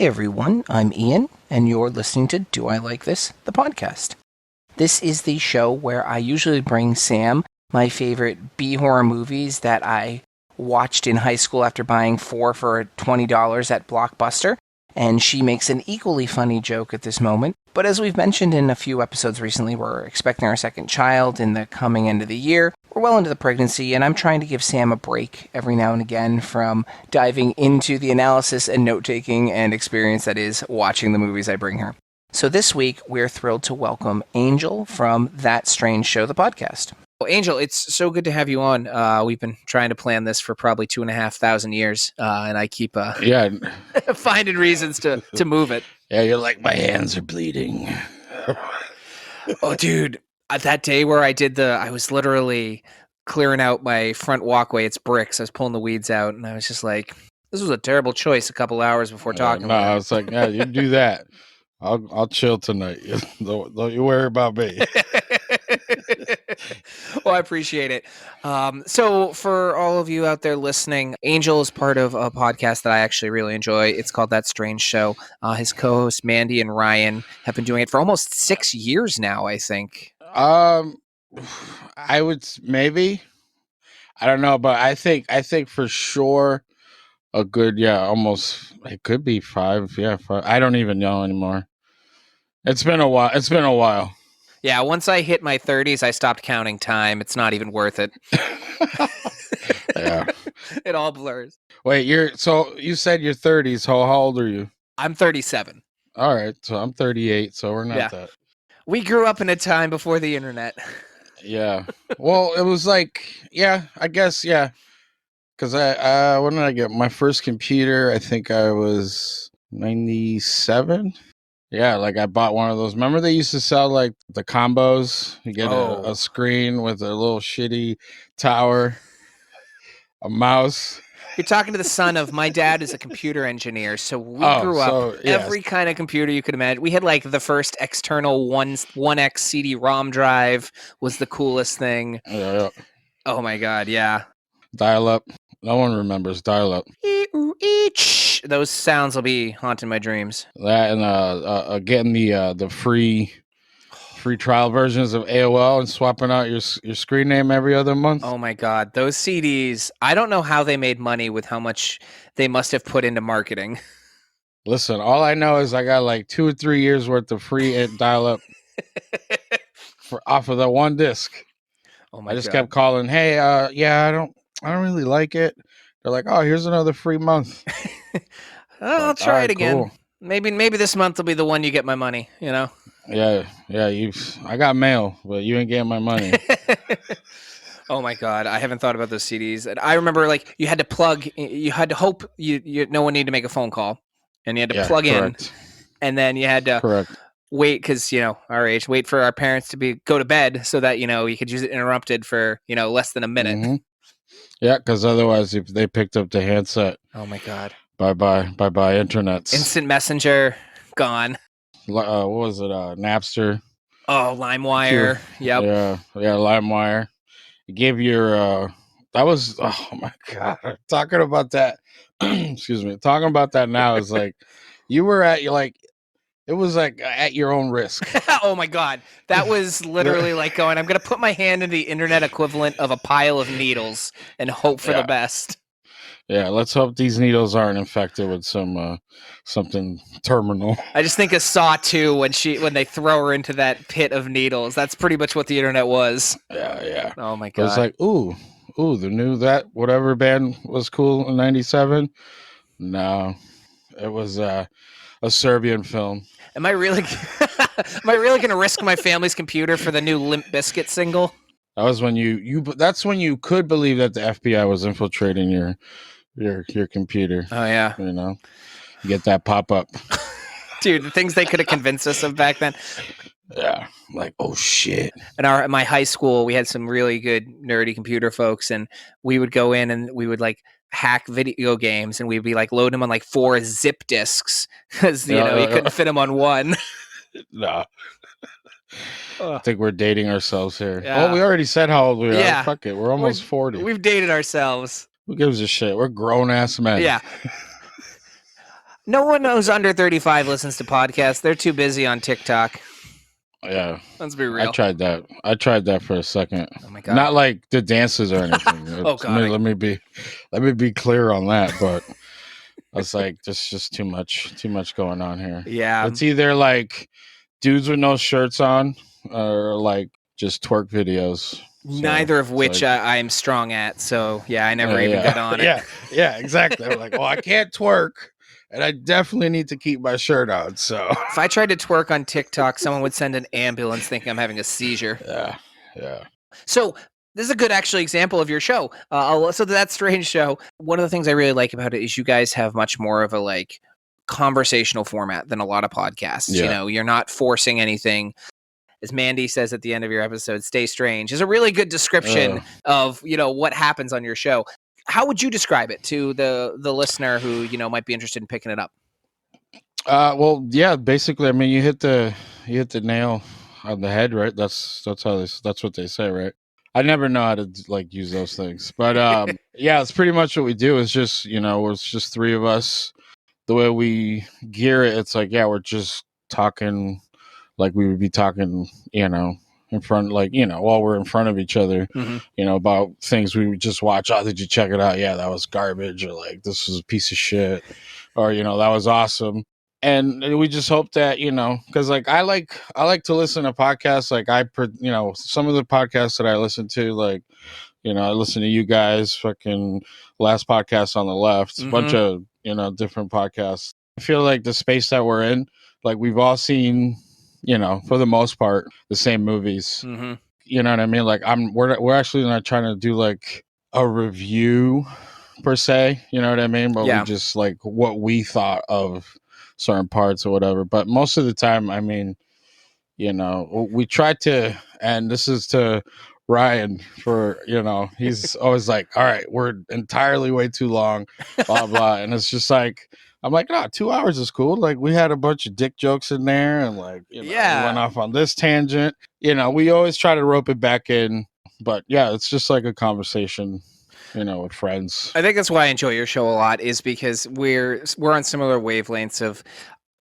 everyone, I'm Ian, and you're listening to Do I Like This, the podcast. This is the show where I usually bring Sam my favorite B-horror movies that I watched in high school after buying 4 for $20 at Blockbuster, and she makes an equally funny joke at this moment. But as we've mentioned in a few episodes recently, we're expecting our second child in the coming end of the year. We're well into the pregnancy, and I'm trying to give Sam a break every now and again from diving into the analysis and note-taking and experience that is watching the movies I bring her. So this week, we're thrilled to welcome Angel from That Strange Show, the podcast. Well, Angel, it's so good to have you on. We've been trying to plan this for probably 2,500 years, and I keep finding reasons to move it. Yeah, you're like, my hands are bleeding. Oh, dude, that day where I was literally clearing out my front walkway. It's bricks. I was pulling the weeds out, and I was just like, this was a terrible choice a couple hours before talking about it. I was like, yeah, you do that. I'll chill tonight. Don't you worry about me. Well, I appreciate it. So for all of you out there listening, Angel is part of a podcast that I actually really enjoy. It's called That Strange Show. His co-hosts Mandy and Ryan have been doing it for almost 6 years now, I think. I would maybe. I don't know, but I think for sure a good, almost, it could be 5. Yeah, 5. I don't even know anymore. It's been a while. Yeah, once I hit my 30s, I stopped counting time. It's not even worth it. Yeah. It all blurs. Wait, you said you're 30s. How old are you? I'm 37. All right, so I'm 38, so we're not that. We grew up in a time before the internet. Yeah. Well, it was like, I guess, because when did I get my first computer? I think I was 97. Yeah, like I bought one of those. Remember they used to sell like the combos? You get a screen with a little shitty tower, a mouse. You're talking to the son of my dad is a computer engineer, so we grew up every kind of computer you could imagine. We had like the first external 1X CD-ROM drive was the coolest thing. Yeah. Oh my God, yeah. Dial-up. No one remembers dial-up. Those sounds will be haunting my dreams. That and getting the free trial versions of AOL and swapping out your screen name every other month. Oh my God, those CDs! I don't know how they made money with how much they must have put into marketing. Listen, all I know is I got like 2 or 3 years worth of free dial-up off of the one disc. Oh my! I just kept calling. Hey, I don't really like it. They're like, oh, here's another free month. I'll try it again. Cool. Maybe this month will be the one you get my money. You know. Yeah. I got mail, but you ain't getting my money. Oh my God, I haven't thought about those CDs. And I remember, like, you had to plug. You had to hope no one needed to make a phone call, and you had to plug in, and then you had to wait because our age, wait for our parents to go to bed so that you could use it uninterrupted for less than a minute. Mm-hmm. Yeah, because otherwise, if they picked up the handset, oh my God, bye internets, instant messenger gone. What was it? Napster. Oh, LimeWire. Yep. Yeah, LimeWire. You gave your that was, oh my God, talking about that. Excuse me, talking about that now is like you were at it was like at your own risk. Oh my God. That was literally like going, I'm going to put my hand in the internet equivalent of a pile of needles and hope for the best. Yeah, let's hope these needles aren't infected with something terminal. I just think of Saw 2 when they throw her into that pit of needles. That's pretty much what the internet was. Yeah. Oh my God. It was like, ooh, the new that whatever band was cool in 97. No, it was a Serbian film. Am I really going to risk my family's computer for the new Limp Bizkit single? That was when that's when you could believe that the FBI was infiltrating your computer. Oh yeah. You get that pop up. Dude, the things they could have convinced us of back then. Yeah. Like, oh shit. In my high school, we had some really good nerdy computer folks, and we would go in and we would like hack video games, and we'd be like loading them on like 4 zip disks because you couldn't fit them on one. No. I think we're dating ourselves here. Yeah. Oh, we already said how old we are. Yeah. Fuck it. We're almost 40. We've dated ourselves. Who gives a shit? We're grown ass men. Yeah. No one who's under 35 listens to podcasts. They're too busy on TikTok. Yeah. Let's be real. I tried that for a second. Oh my God. Not like the dances or anything. Oh God. Let me be clear on that, but I was like, there's just too much going on here. Yeah. It's either like dudes with no shirts on or like just twerk videos. Neither of which like, I am strong at. So yeah, I never even got on it. Yeah, exactly. I'm like, well, I can't twerk. And I definitely need to keep my shirt on. So if I tried to twerk on TikTok, someone would send an ambulance thinking I'm having a seizure. Yeah. So this is a good actually example of your show. So That Strange Show. One of the things I really like about it is you guys have much more of a like conversational format than a lot of podcasts. Yeah. You know, you're not forcing anything. As Mandy says at the end of your episode, "Stay strange" is a really good description of, you know, what happens on your show. How would you describe it to the listener who, you know, might be interested in picking it up? Well, yeah, basically, I mean, you hit the nail on the head, right? That's what they say, right? I never know how to like use those things, but yeah, it's pretty much what we do. It's just, you know, it's just three of us. The way we gear it, it's like, yeah, we're just talking like we would be talking, you know, in front, like, you know, while we're in front of each other, you know, about things we would just watch. Oh, did you check it out? Yeah, that was garbage, or like, this was a piece of shit, or, you know, that was awesome. And we just hope that, you know, because like I like to listen to podcasts. Like you know, some of the podcasts that I listen to, like, you know, I listen to you guys, fucking Last Podcast on the Left, a bunch of, you know, different podcasts. I feel like the space that we're in, like we've all seen, you know, for the most part, the same movies. You know what I mean? Like we're actually not trying to do like a review per se. You know what I mean? But we just like what we thought of certain parts or whatever. But most of the time, I mean, you know, we try to, and this is to Ryan for, you know, he's always like, all right, we're entirely way too long, blah, blah. And it's just like, I'm like, no, 2 hours is cool. Like we had a bunch of dick jokes in there and like, you know, we went off on this tangent. You know, we always try to rope it back in. But yeah, it's just like a conversation, you know, with friends. I think that's why I enjoy your show a lot, is because we're on similar wavelengths of,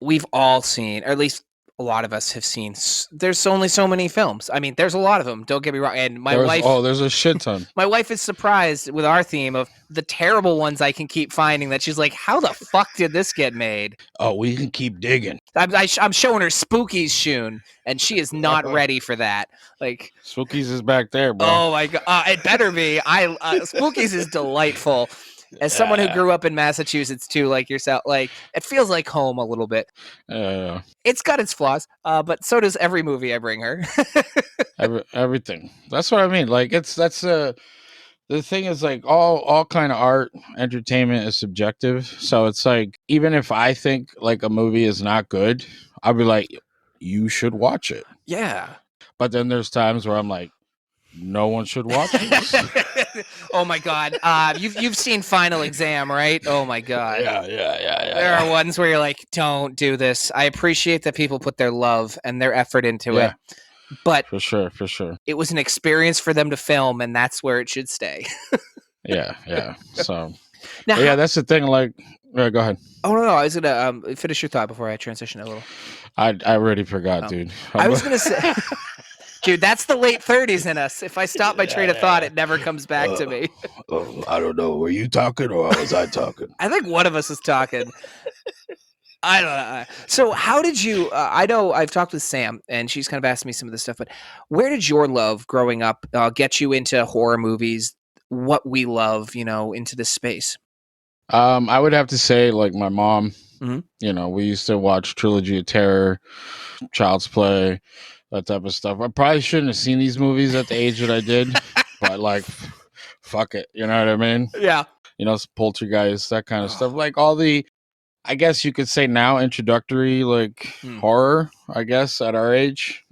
we've all seen, or at least a lot of us have seen, there's only so many films. I mean, there's a lot of them, don't get me wrong. And there's a shit ton. My wife is surprised with our theme of the terrible ones I can keep finding, that she's like, how the fuck did this get made? Oh, we can keep digging. I'm showing her Spookies Shun, and she is not ready for that. Like, Spookies is back there, bro. Oh my God. It better be. Spookies is delightful. As someone who grew up in Massachusetts too, like yourself, like it feels like home a little bit. It's got its flaws, but so does every movie I bring her. Everything. That's what I mean. Like the thing is, like all kind of art, entertainment is subjective. So it's like, even if I think like a movie is not good, I'll be like, you should watch it. Yeah. But then there's times where I'm like, no one should watch this. Oh my God. You've seen Final Exam, right? Oh my God. Yeah. There are ones where you're like, don't do this. I appreciate that people put their love and their effort into it. But for sure. It was an experience for them to film, and that's where it should stay. Yeah. So now, yeah, that's the thing. Like, go ahead. Oh no, I was gonna finish your thought before I transition a little. I already forgot, dude. I was gonna say, dude, that's the late 30s in us. If I stop my train of thought, it never comes back to me. I don't know. Were you talking or was I talking? I think one of us is talking. I don't know. So how did you, I know I've talked with Sam and she's kind of asked me some of this stuff, but where did your love growing up get you into horror movies, what we love, you know, into this space? I would have to say like my mom, you know, we used to watch Trilogy of Terror, Child's Play, that type of stuff. I probably shouldn't have seen these movies at the age that I did, but like, fuck it. You know what I mean? Yeah. You know, Poltergeist, that kind of stuff. Like all the, I guess you could say now introductory, like horror, I guess at our age,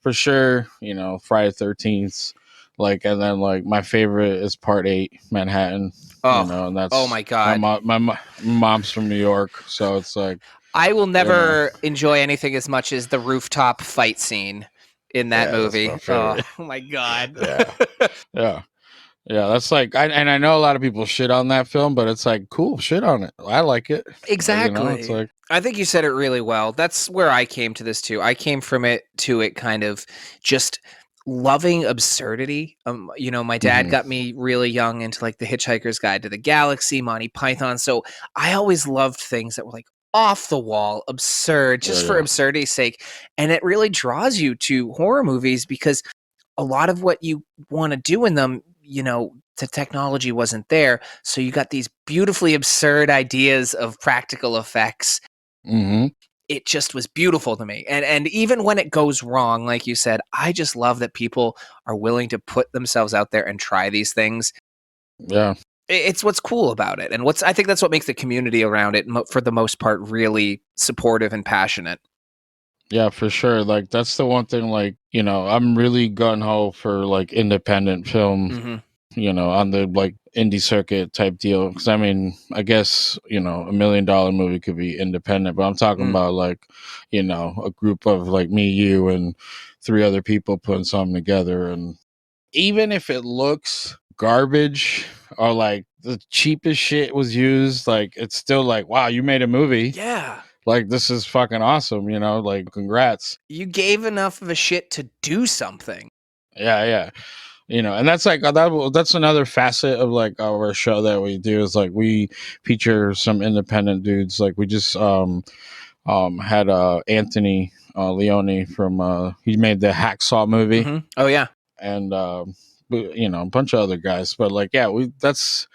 for sure. You know, Friday 13th, like, and then like my favorite is Part 8, Manhattan. Oh, you know, and that's, oh my God. My mom's from New York, so it's like, I will never enjoy anything as much as the rooftop fight scene in that movie. Oh my God. Yeah. Yeah, that's like, and I know a lot of people shit on that film, but it's like, cool, shit on it. I like it. Exactly. It's like, I think you said it really well. That's where I came to this too. I came from it to it kind of just loving absurdity. My dad got me really young into like The Hitchhiker's Guide to the Galaxy, Monty Python. So I always loved things that were like off the wall, absurd, just for absurdity's sake. And it really draws you to horror movies because a lot of what you want to do in them, the technology wasn't there. So you got these beautifully absurd ideas of practical effects. It just was beautiful to me. And even when it goes wrong, like you said, I just love that people are willing to put themselves out there and try these things. Yeah. It's what's cool about it. And I think that's what makes the community around it, for the most part, really supportive and passionate. Yeah, for sure. Like, that's the one thing, like, I'm really gung-ho for like independent film, on the like indie circuit type deal. Because I mean, I guess, $1 million movie could be independent, but I'm talking about like, a group of like me, you, and 3 other people putting something together. And even if it looks garbage or like the cheapest shit was used, like, it's still like, wow, you made a movie. Yeah. Like, this is fucking awesome, like, congrats. You gave enough of a shit to do something. Yeah. And that's like, that's another facet of like our show that we do is like, we feature some independent dudes. Like, we just had Anthony Leone from he made the Hacksaw movie. Oh yeah. And a bunch of other guys. But like, yeah, that's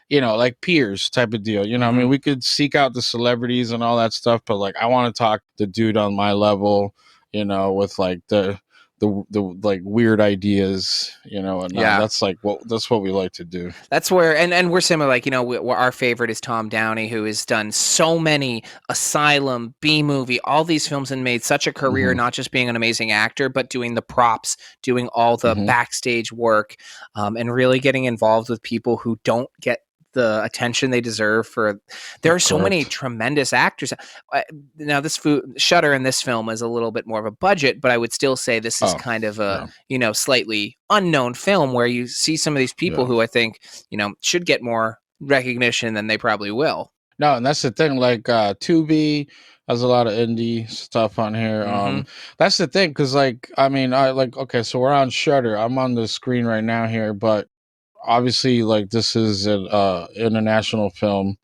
like peers type of deal. I mean, we could seek out the celebrities and all that stuff, but like, I want to talk the dude on my level, with like the like weird ideas, and that's like what we like to do. That's where, and we're similar. Like, our favorite is Tom Downey, who has done so many Asylum, B movie, all these films, and made such a career, not just being an amazing actor, but doing the props, doing all the backstage work, and really getting involved with people who don't get the attention they deserve. There are so many tremendous actors. Now, Shudder in this film is a little bit more of a budget, but I would still say this is kind of a slightly unknown film where you see some of these people who I think should get more recognition than they probably will. No, and that's the thing. Like, Tubi has a lot of indie stuff on here. That's the thing, because like, I mean, okay, so we're on Shudder. I'm on the screen right now here, but obviously, like, this is an international film,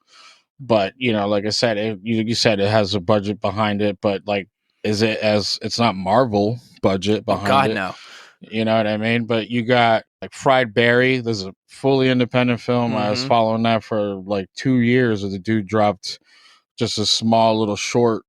but like I said, you said it has a budget behind it, but like, it's not Marvel budget behind it. No. You know what I mean? But you got like Fried Berry. There's a fully independent film. I was following that for like 2 years. Where the dude dropped just a small little short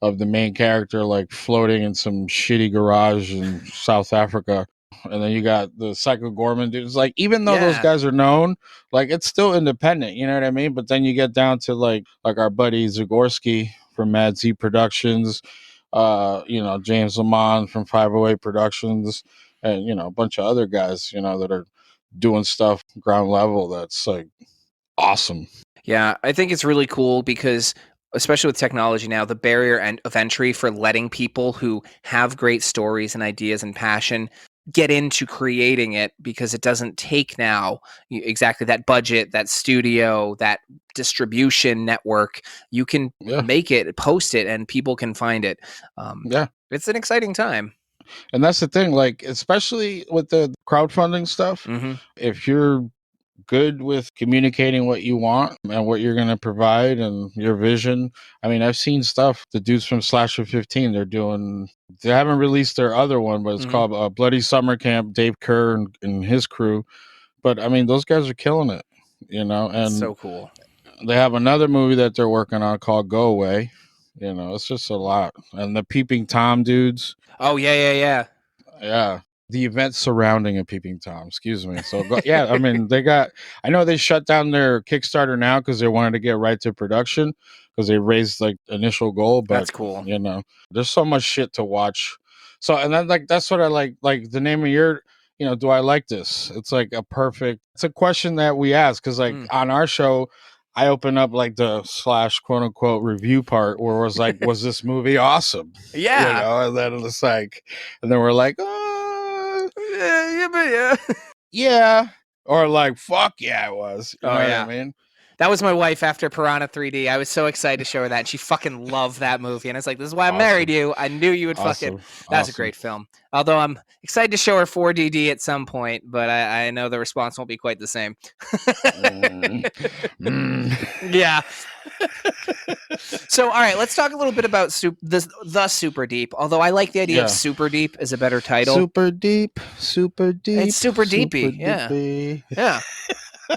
of the main character like floating in some shitty garage in South Africa. And then you got the Psycho Gorman dudes. Like, even though those guys are known, like, it's still independent. You know what I mean? But then you get down to like our buddy Zagorski from Mad Z Productions, James Lamont from 508 Productions, and a bunch of other guys, that are doing stuff ground level that's like awesome. Yeah, I think it's really cool because, especially with technology now, the barrier of entry for letting people who have great stories and ideas and passion get into creating it, because it doesn't take now exactly that budget, that studio, that distribution network. You can make it, post it, and people can find it. It's an exciting time. And that's the thing, like, especially with the crowdfunding stuff, if you're good with communicating what you want and what you're going to provide and your vision. I mean, I've seen stuff, the dudes from Slasher 15, they haven't released their other one, but it's called Bloody Summer Camp, Dave Kerr and his crew. But I mean, those guys are killing it, and it's so cool. They have another movie that they're working on called Go Away. It's just a lot. And the Peeping Tom dudes. Oh, yeah. Yeah. The event surrounding a Peeping Tom, excuse me. So, I mean, I know they shut down their Kickstarter now because they wanted to get right to production because they raised like initial goal. But that's cool. There's so much shit to watch. So, and then like, that's what I like the name of your, do I like this? It's like it's a question that we ask because like on our show, I open up like the / quote unquote review part where it was like, was this movie awesome? Yeah. And then it's like, and then we're like, yeah. Yeah, Or like, fuck yeah, it was. You know what I mean? That was my wife after Piranha 3D. I was so excited to show her that, and she fucking loved that movie. And I was like, this is why I married you. I knew you would fucking... That's a great film. Although I'm excited to show her 4DD at some point, but I know the response won't be quite the same. Yeah. So, all right, let's talk a little bit about the Superdeep. Although I like the idea of Superdeep as a better title. Superdeep. It's super deepy. Yeah.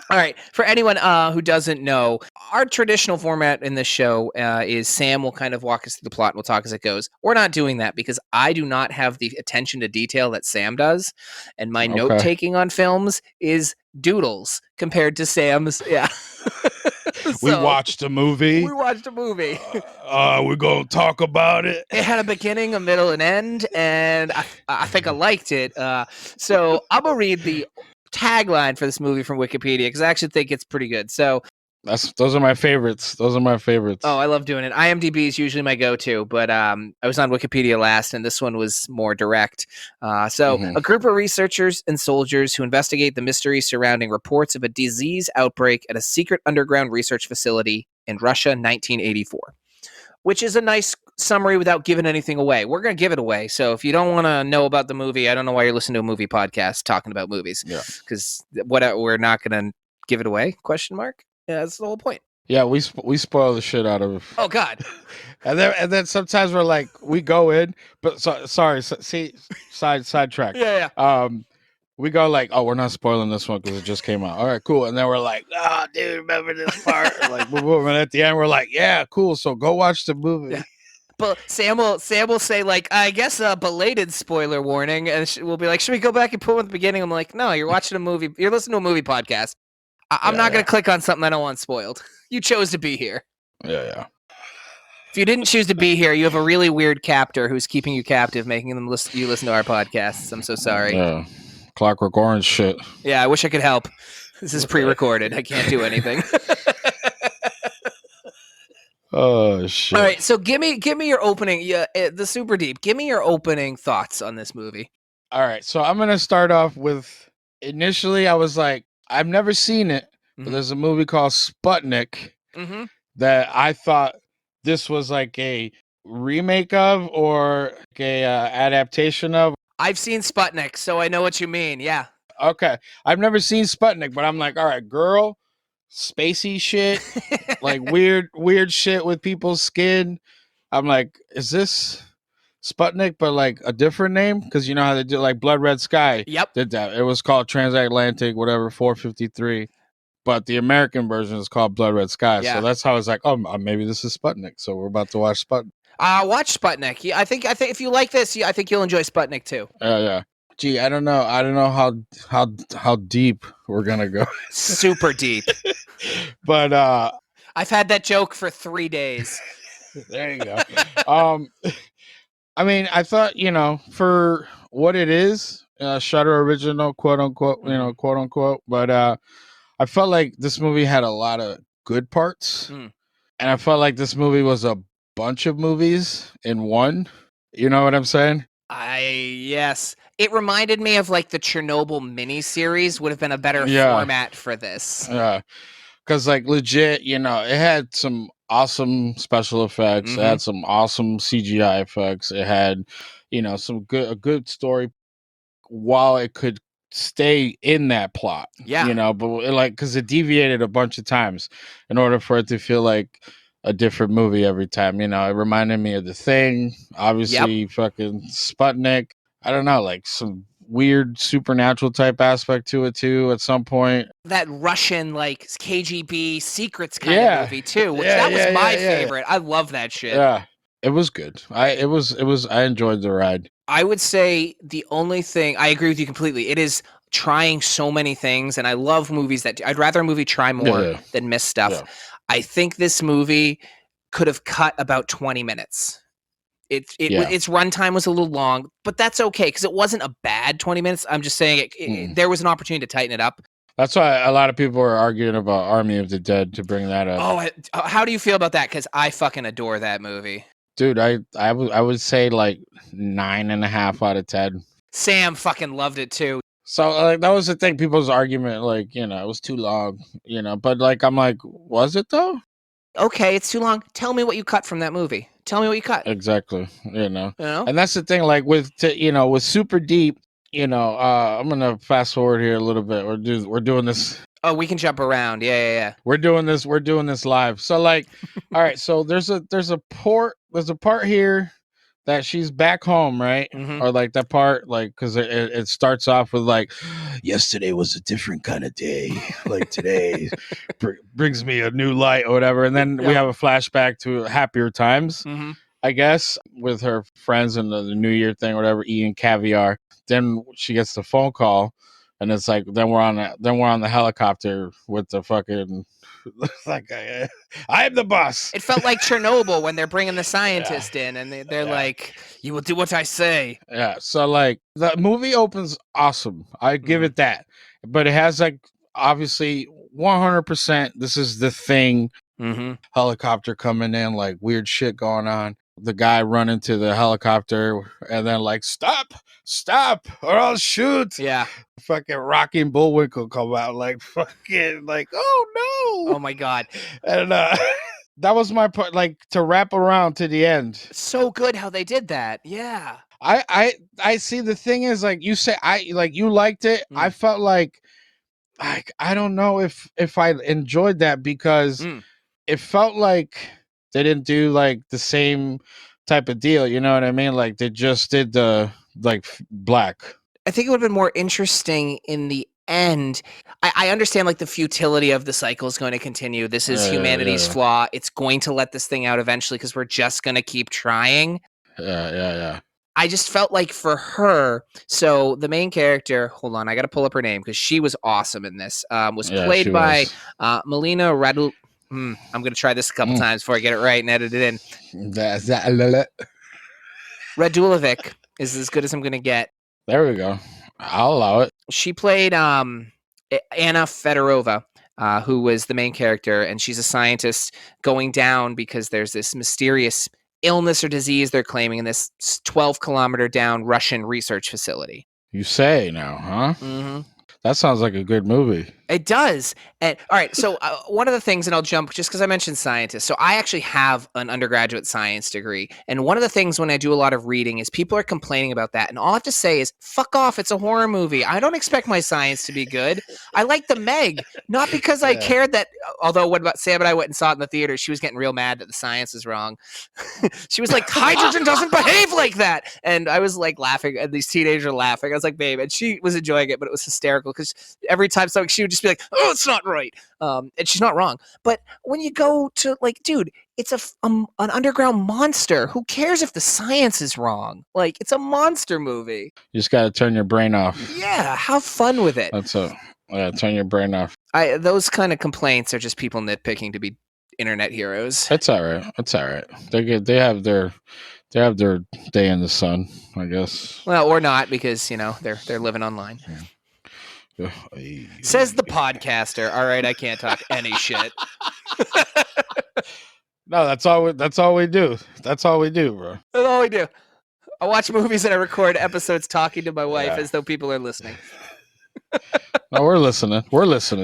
All right. For anyone who doesn't know, our traditional format in this show is Sam will kind of walk us through the plot and we'll talk as it goes. We're not doing that because I do not have the attention to detail that Sam does. And my note taking on films is doodles compared to Sam's. Yeah. We watched a movie. We're going to talk about it. It had a beginning, a middle, and end. And I think I liked it. So I'm going to read the tagline for this movie from Wikipedia because I actually think it's pretty good. So those are my favorites. Oh, I love doing it. IMDb is usually my go-to, but I was on Wikipedia last, and this one was more direct. A group of researchers and soldiers who investigate the mystery surrounding reports of a disease outbreak at a secret underground research facility in Russia, 1984. Which is a nice summary without giving anything away. We're going to give it away. So if you don't want to know about the movie, I don't know why you're listening to a movie podcast talking about movies. Yeah. Because we're not going to give it away? ? Yeah, that's the whole point. Yeah, we spoil the shit out of. Oh God. and then sometimes we're like we go in, but sidetrack. Yeah. We go like, oh, we're not spoiling this one because it just came out. All right, cool. And then we're like, oh, dude, remember this part? Like, boom, boom. And at the end, we're like, yeah, cool. So go watch the movie. Yeah. But Sam will say, like, I guess a belated spoiler warning. And we'll be like, should we go back and put one at the beginning? I'm like, no, you're watching a movie. You're listening to a movie podcast. I'm not going to click on something I don't want spoiled. You chose to be here. Yeah. If you didn't choose to be here, you have a really weird captor who's keeping you captive, making you listen to our podcasts. I'm so sorry. Yeah. Clockwork Orange shit. Yeah, I wish I could help. This is pre-recorded. I can't do anything. Oh shit! All right, so give me your opening. Yeah, the Superdeep. Give me your opening thoughts on this movie. All right, so I'm gonna start off with. Initially, I was like, I've never seen it, but there's a movie called Sputnik that I thought this was like a remake of or like a adaptation of. I've seen Sputnik, so I know what you mean. Yeah. Okay. I've never seen Sputnik, but I'm like, all right, girl, spacey shit, like weird shit with people's skin. I'm like, is this Sputnik, but like a different name? Because you know how they did like Blood Red Sky. Yep. Did that. It was called Transatlantic, whatever, 453. But the American version is called Blood Red Sky. Yeah. So that's how I was like, oh, maybe this is Sputnik. So we're about to watch Sputnik. Watch Sputnik. Yeah, I think if you like this, I think you'll enjoy Sputnik too. Yeah. Gee, I don't know how deep we're gonna go. Super deep. But I've had that joke for 3 days. There you go. I mean, I thought, for what it is, Shudder original, quote unquote, quote unquote. But I felt like this movie had a lot of good parts, and I felt like this movie was a bunch of movies in one. You know what I'm saying? Yes. It reminded me of like the Chernobyl miniseries would have been a better format for this. Yeah. Because like legit, it had some awesome special effects. It had some awesome CGI effects. It had, a good story while it could stay in that plot. Yeah. But because it deviated a bunch of times in order for it to feel like a different movie every time. It reminded me of The Thing, obviously. Fucking Sputnik. I don't know, like some weird supernatural type aspect to it too at some point. That Russian like KGB secrets kind of movie too, which that was my favorite. I love that shit. Yeah. It was good. I enjoyed the ride. I would say the only thing, I agree with you completely. It is trying so many things, and I love movies I'd rather a movie try more than miss stuff. Yeah. I think this movie could have cut about 20 minutes. Its runtime was a little long, but that's okay because it wasn't a bad 20 minutes. I'm just saying there was an opportunity to tighten it up. That's why a lot of people are arguing about Army of the Dead to bring that up. Oh, how do you feel about that? Because I fucking adore that movie. Dude, I would say like 9.5 out of 10. Sam fucking loved it too. So like that was the thing. People's argument, like it was too long. But like I'm like, was it though? Okay, it's too long. Tell me what you cut from that movie. Tell me what you cut. Exactly. And that's the thing. Like with Superdeep. I'm gonna fast forward here a little bit. We're doing this. Oh, we can jump around. Yeah. We're doing this live. So like, all right. So there's a part here that she's back home, right? Mm-hmm. Or like that part, like because it starts off with like, yesterday was a different kind of day. Like today brings me a new light or whatever, and then we have a flashback to happier times. Mm-hmm. I guess with her friends and the New Year thing, or whatever, eating caviar. Then she gets the phone call. And it's like then we're on the helicopter with the fucking like I am the boss. It felt like Chernobyl when they're bringing the scientist in, and they're like, "You will do what I say." Yeah. So like the movie opens awesome. I give it that, but it has like obviously 100%. This is the thing. Helicopter coming in, like weird shit going on. The guy running to the helicopter and then like stop or I'll shoot. Yeah. Fucking Rocky and Bullwinkle come out like fucking like oh no. Oh my god. And that was my part, like to wrap around to the end. So good how they did that. Yeah. I see. The thing is, like you say, you liked it. I felt like I don't know if I enjoyed that because it felt like they didn't do like the same type of deal. You know what I mean? Like they just did the like black. I think it would have been more interesting in the end. I understand like the futility of the cycle is going to continue. This is humanity's flaw. It's going to let this thing out eventually because we're just going to keep trying. Yeah. I just felt like for her, so the main character, hold on, I got to pull up her name because she was awesome in this, was played by Melina Radu. I'm going to try this a couple times before I get it right and edit it in. Radulovic is as good as I'm going to get. There we go. I'll allow it. She played Anna Fedorova, who was the main character, and she's a scientist going down because there's this mysterious illness or disease they're claiming in this 12-kilometer down Russian research facility. You say now, huh? Mm-hmm. That sounds like a good movie. It does. And all right, so one of the things, and I'll jump just because I mentioned scientists. So I actually have an undergraduate science degree. And one of the things when I do a lot of reading is people are complaining about that. And all I have to say is, fuck off. It's a horror movie. I don't expect my science to be good. I like the Meg, not because I cared that, although when Sam and I went and saw it in the theater, she was getting real mad that the science is wrong. She was like, hydrogen doesn't behave like that. And I was like laughing, and these teenagers were laughing. I was like, babe. And she was enjoying it, but it was hysterical because every time something, she would just be like, oh, it's not right. And she's not wrong. But when you go to like, dude, it's an underground monster. Who cares if the science is wrong? Like, it's a monster movie. You just got to turn your brain off. Yeah, have fun with it. Turn your brain off. Those kind of complaints are just people nitpicking to be internet heroes. It's all right. They have their day in the sun, I guess. Well, or not, because they're living online. Yeah. Says the podcaster. All right, I can't talk any shit. No, that's all we do. That's all we do, bro. That's all we do. I watch movies and I record episodes talking to my wife as though people are listening. No, we're listening.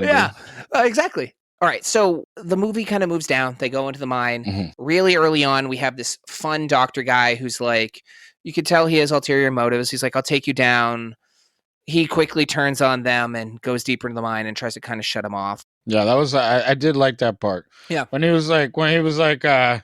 Yeah, exactly. All right, so the movie kind of moves down. They go into the mine. Mm-hmm. Really early on, we have this fun doctor guy who's like, you can tell he has ulterior motives. He's like, I'll take you down. He quickly turns on them and goes deeper into the mine and tries to kind of shut him off. Yeah, that was I did like that part. Yeah, when he was like, they're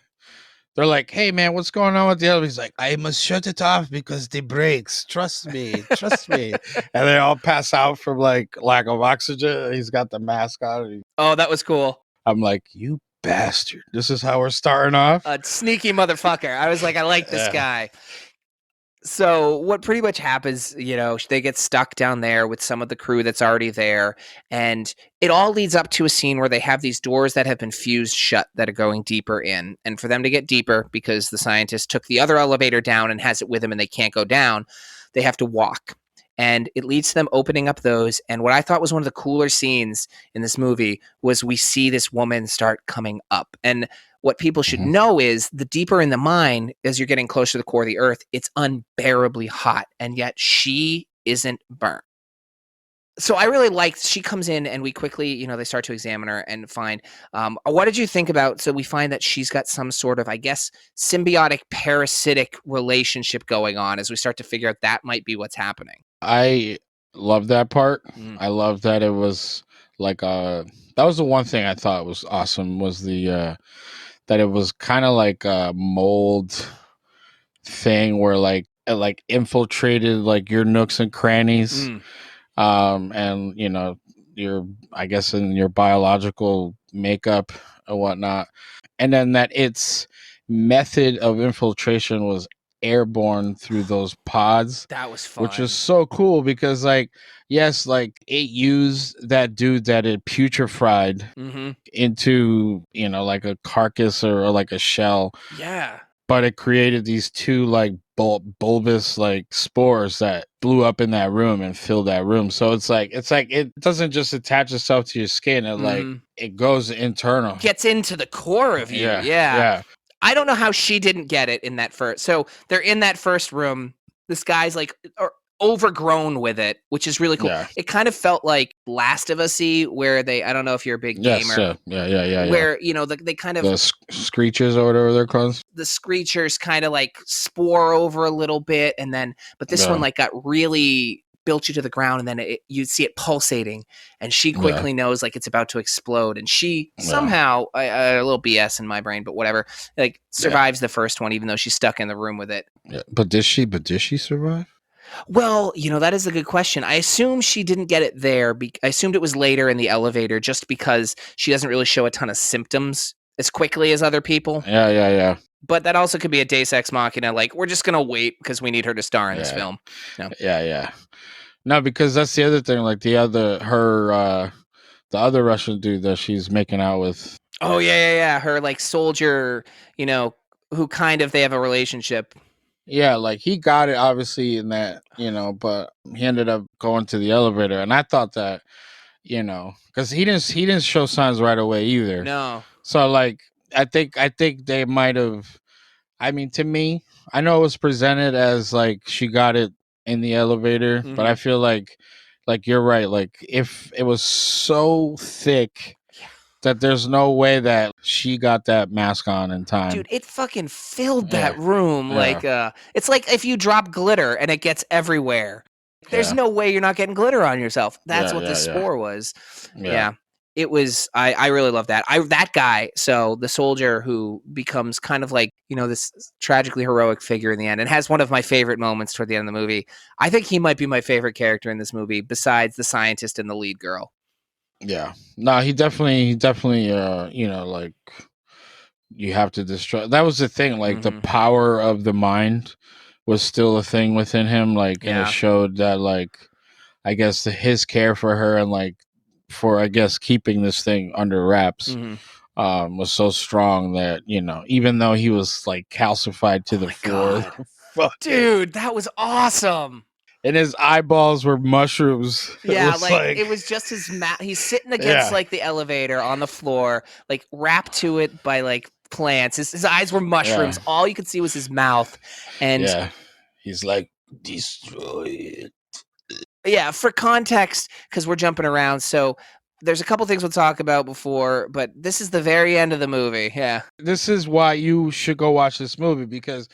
like, hey man, what's going on with the elevator? He's like, I must shut it off because the brakes. Trust me. And they all pass out from like lack of oxygen. He's got the mask on. Oh, that was cool. I'm like, you bastard! This is how we're starting off. A sneaky motherfucker. I was like, I like this guy. So what pretty much happens, they get stuck down there with some of the crew that's already there. And it all leads up to a scene where they have these doors that have been fused shut that are going deeper in. And for them to get deeper, because the scientist took the other elevator down and has it with him and they can't go down, they have to walk. And it leads to them opening up those. And what I thought was one of the cooler scenes in this movie was we see this woman start coming up. And what people should know is the deeper in the mine, as you're getting closer to the core of the earth, it's unbearably hot. And yet she isn't burnt. So I really liked, she comes in and we quickly, they start to examine her and find, what did you think about, so we find that she's got some sort of, I guess, symbiotic parasitic relationship going on as we start to figure out that might be what's happening. I love that part. I love that it was like, that was the one thing I thought was awesome was that it was kind of like a mold thing where it like infiltrated like your nooks and crannies. And I guess in your biological makeup and whatnot, and then that its method of infiltration was airborne through those pods. That was fun, which is so cool because yes, it used that dude that it putrefied into like a carcass or like a shell. Yeah. But it created these two bulbous spores that blew up in that room and filled that room. So it's like it doesn't just attach itself to your skin. It it goes internal, gets into the core of you. Yeah. I don't know how she didn't get it in that first. So they're in that first room. This guy's overgrown with it, which is really cool. Yeah. It kind of felt like Last of Us-y, where I don't know if you're a big gamer. Yeah. Where, they kind of... The screeches or whatever they're called. The screechers kind of spore over a little bit, but this one got really built you to the ground, and then you see it pulsating, and she quickly knows it's about to explode, and she somehow, a little BS in my brain, but whatever, survives the first one, even though she's stuck in the room with it. Yeah. But did she survive? Well, that is a good question. I assume she didn't get it there. I assumed it was later in the elevator, just because she doesn't really show a ton of symptoms as quickly as other people. Yeah. But that also could be a Deus Ex Machina. We're just gonna wait because we need her to star in this film. No. Yeah. No, because that's the other thing. The other Russian dude that she's making out with. Oh yeah. Her soldier, who kind of, they have a relationship. Yeah, he got it obviously in that, but he ended up going to the elevator, and I thought that, because he didn't show signs right away either. No. So I think they might have. I mean, to me, I know it was presented as she got it in the elevator, but I feel like you're right. If it was so thick that there's no way that she got that mask on in time. Dude, it fucking filled that room. It's like if you drop glitter and it gets everywhere. There's no way you're not getting glitter on yourself. That's what this spore was. Yeah. It was, I really love that. That guy, so the soldier who becomes kind of this tragically heroic figure in the end, and has one of my favorite moments toward the end of the movie. I think he might be my favorite character in this movie, besides the scientist and the lead girl. Yeah. No, he definitely, you have to destroy. That was the thing. The power of the mind was still a thing within him. And it showed that, I guess his care for her and for, I guess, keeping this thing under wraps was so strong that, even though he was calcified to the floor. Dude, that was awesome. And his eyeballs were mushrooms. Yeah, it was just his mouth. He's sitting against the elevator on the floor, wrapped to it by plants. His eyes were mushrooms. All you could see was his mouth. And he's destroy it. Yeah, for context, because we're jumping around, so there's a couple things we'll talk about before, but this is the very end of the movie. Yeah, this is why you should go watch this movie, because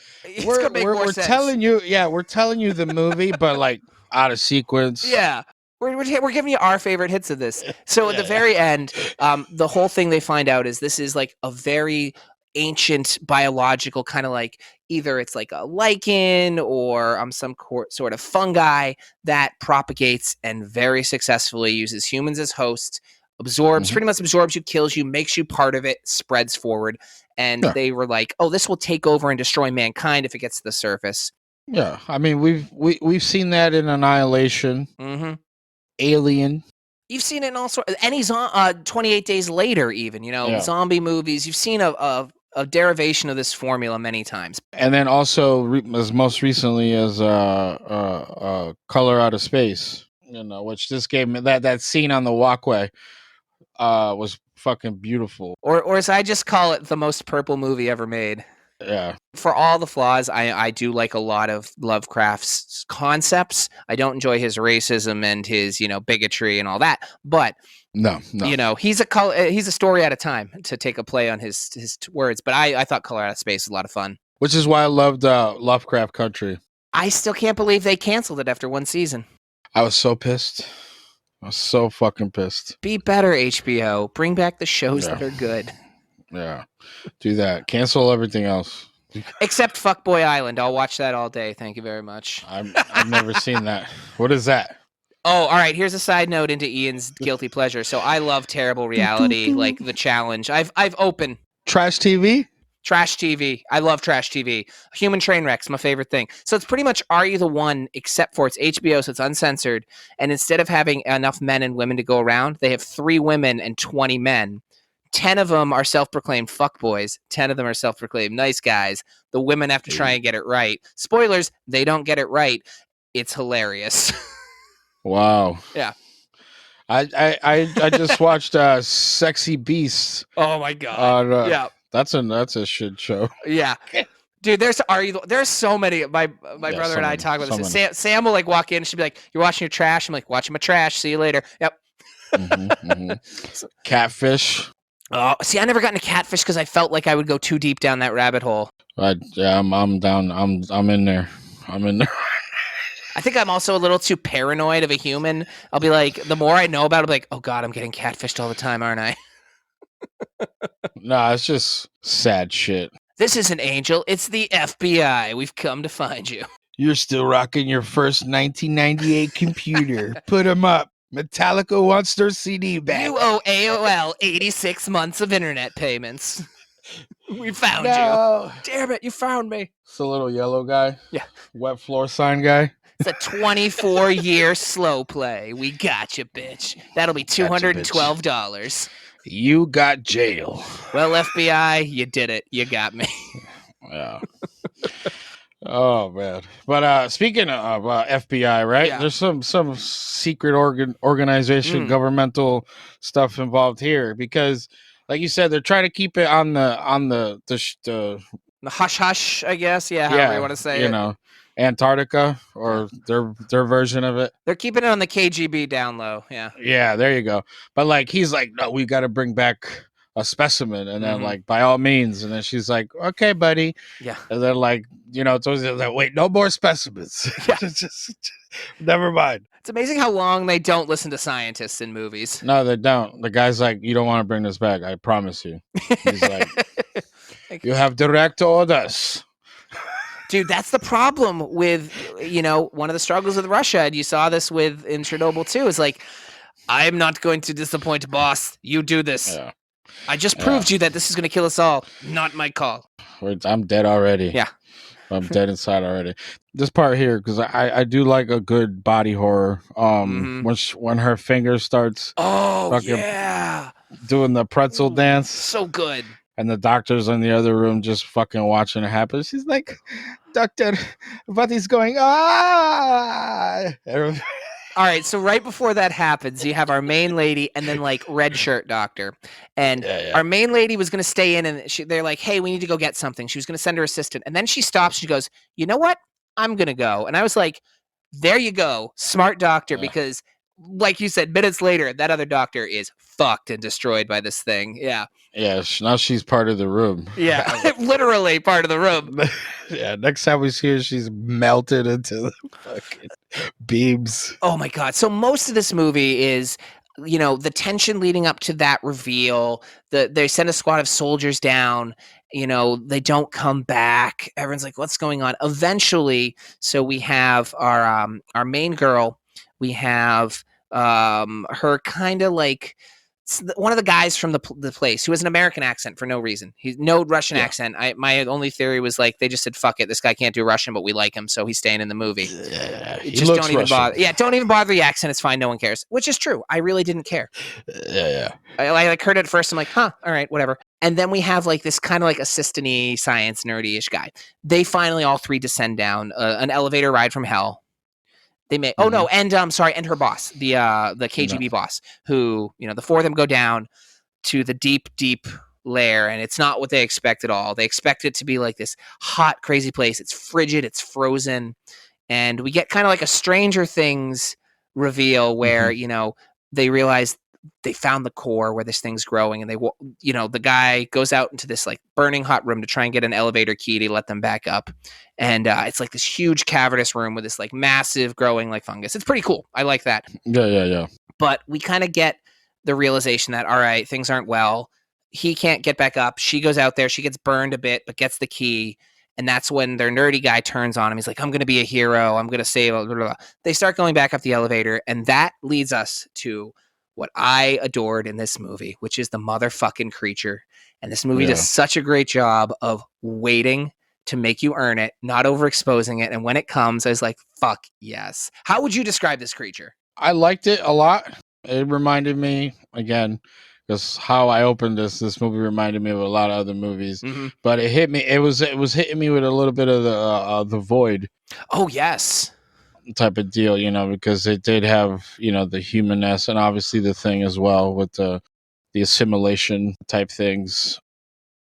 we're telling you, we're telling you the movie, but out of sequence. Yeah, we're giving you our favorite hits of this. So at the very end, the whole thing they find out is this is a very ancient biological kind of either it's a lichen or some sort of fungi that propagates and very successfully uses humans as hosts, pretty much absorbs you, kills you, makes you part of it, spreads forward. And they were oh, this will take over and destroy mankind if it gets to the surface. Yeah, I mean, we've seen that in Annihilation, Alien. You've seen it in all sorts. Any 28 Days Later, even zombie movies. You've seen a derivation of this formula many times. And then also, as most recently as Color Out of Space, which this gave me that scene on the walkway was fucking beautiful. Or as I just call it, the most purple movie ever made. Yeah. For all the flaws, I do like a lot of Lovecraft's concepts. I don't enjoy his racism and his, bigotry and all that. But no, he's a story at a time, to take a play on his words. But I thought Color Out of Space was a lot of fun. Which is why I loved Lovecraft Country. I still can't believe they canceled it after one season. I was so pissed. I was so fucking pissed. Be better, HBO. Bring back the shows that are good. Yeah, do that. Cancel everything else. Except Fuckboy Island. I'll watch that all day. Thank you very much. I've never seen that. What is that? Oh, all right. Here's a side note into Ian's guilty pleasure. So I love terrible reality, like The Challenge. I've opened Trash TV. Trash TV. I love trash TV. Human Trainwreck's my favorite thing. So it's pretty much Are You the One, except for it's HBO, so it's uncensored. And instead of having enough men and women to go around, they have 3 women and 20 men. 10 of them are self-proclaimed fuckboys. 10 of them are self-proclaimed nice guys. The women have to try and get it right. Spoilers, they don't get it right. It's hilarious. Wow. Yeah. I just watched Sexy Beasts. Oh my god. Yeah. That's a shit show. Yeah. Dude, there's so many. My brother and I talk about this. Sam will like walk in and she'll be like, "You're watching your trash?" I'm like, "Watching my trash. See you later." Yep. Catfish. Oh, see, I never got into Catfish because I felt like I would go too deep down that rabbit hole. Yeah, I'm down. I'm in there. I'm in there. I think I'm also a little too paranoid of a human. I'll be like, the more I know about it, I'll be like, oh god, I'm getting catfished all the time, aren't I? Nah, it's just sad shit. This isn't Angel. It's the FBI. We've come to find you. You're still rocking your first 1998 computer. Put them up. Metallica wants their CD back. You owe AOL 86 months of internet payments. We found you. Damn it, you found me. It's a little yellow guy. Yeah. Wet floor sign guy. It's a 24-year slow play. We got you, bitch. That'll be $212. You got jail. Well, FBI, you did it. You got me. Yeah. Oh man. But speaking of FBI, right? Yeah. There's some secret organization, governmental stuff involved here because, like you said, they're trying to keep it on the hush hush, I guess. Yeah, however you want to say it. You know, Antarctica or their version of it. They're keeping it on the KGB down low. Yeah. Yeah, there you go. But like he's like, no, we got to bring back a specimen, and then like by all means, and then she's like, okay, buddy. Yeah. And then like it's always like, wait, no more specimens. Yeah. Just never mind. It's amazing how long they don't listen to scientists in movies. No, they don't. The guy's like, you don't want to bring this back, I promise you. He's like, you have direct orders. Dude, that's the problem with, one of the struggles with Russia, and you saw this in Chernobyl too, is like, I'm not going to disappoint boss. You do this. Yeah. I just proved you that this is going to kill us all. Not my call. I'm dead already. Yeah. I'm dead inside already. This part here, because I do like a good body horror. When her finger starts doing the pretzel dance. So good. And the doctor's in the other room just fucking watching it happen. She's like, Doctor, what is going on? All right, so right before that happens, you have our main lady and then like red shirt doctor. And our main lady was going to stay in, and they're like, hey, we need to go get something. She was going to send her assistant. And then she stops. She goes, you know what? I'm going to go. And I was like, there you go. Smart doctor, because like you said, minutes later, that other doctor is fucked and destroyed by this thing. Yeah. Yeah, now she's part of the room. Yeah, literally part of the room. Yeah, next time we see her, she's melted into the fucking beams. Oh my God. So most of this movie is, the tension leading up to that reveal. They send a squad of soldiers down. They don't come back. Everyone's like, what's going on? Eventually, so we have our main girl. We have her kind of like one of the guys from the place who has an American accent for no reason. He's no Russian accent. My only theory was like they just said, fuck it, this guy can't do Russian, but we like him, so he's staying in the movie. Just don't even bother. Yeah, don't even bother the accent. It's fine. No one cares. Which is true. I really didn't care. I like heard it at first. I'm like, huh, all right, whatever. And then we have like this kind of like assistant-y, science nerdy-ish guy. They finally all 3 descend down an elevator ride from hell. They may. Oh no, and and her boss, the KGB boss, who the 4 of them go down to the deep, deep lair, and it's not what they expect at all. They expect it to be like this hot, crazy place. It's frigid, it's frozen, and we get kind of like a Stranger Things reveal where, you know, they realize they found the core where this thing's growing, and they, you know, the guy goes out into this like burning hot room to try and get an elevator key to let them back up. And it's like this huge cavernous room with this like massive growing like fungus. It's pretty cool. I like that. Yeah. But we kind of get the realization that, all right, things aren't well. He can't get back up. She goes out there. She gets burned a bit, but gets the key. And that's when their nerdy guy turns on him. He's like, I'm going to be a hero. I'm going to save. Blah, blah, blah. They start going back up the elevator. And that leads us to what I adored in this movie, which is the motherfucking creature. And this movie does such a great job of waiting to make you earn it, not overexposing it. And when it comes, I was like, fuck yes. How would you describe this creature? I liked it a lot. It reminded me, again, because how I opened this movie reminded me of a lot of other movies. But it hit me. It was hitting me with a little bit of the Void. Oh yes, type of deal, you know, because it did have, you know, the humanness and obviously the thing as well with the assimilation type things.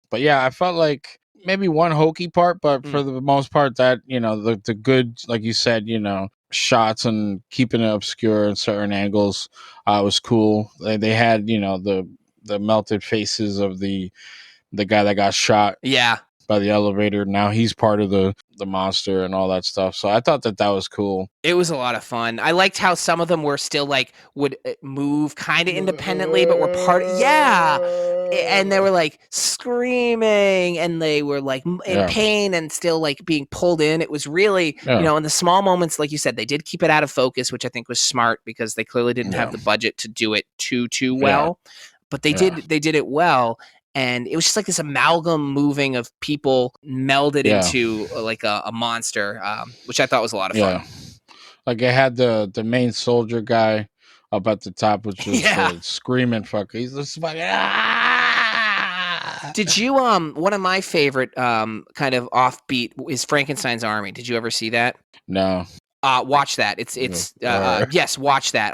But yeah, I felt like maybe one hokey part, but for the most part, that, you know, the good, like you said, you know, shots and keeping it obscure in certain angles was cool. They had, you know, the melted faces of the guy that got shot by the elevator. Now he's part of the monster and all that stuff. So I thought that was cool. It was a lot of fun. I liked how some of them were still like would move kind of independently, but were part. And they were like screaming, and they were like in pain and still like being pulled in. It was really, you know, in the small moments, like you said, they did keep it out of focus, which I think was smart because they clearly didn't have the budget to do it too well. But they did it well. And it was just like this amalgam moving of people melded into like a monster, which I thought was a lot of fun. Like it had the main soldier guy up at the top, which was screaming fucker. He's just fucking Did you one of my favorite kind of offbeat is Frankenstein's Army. Did you ever see that? No. Watch that. It's yes, watch that.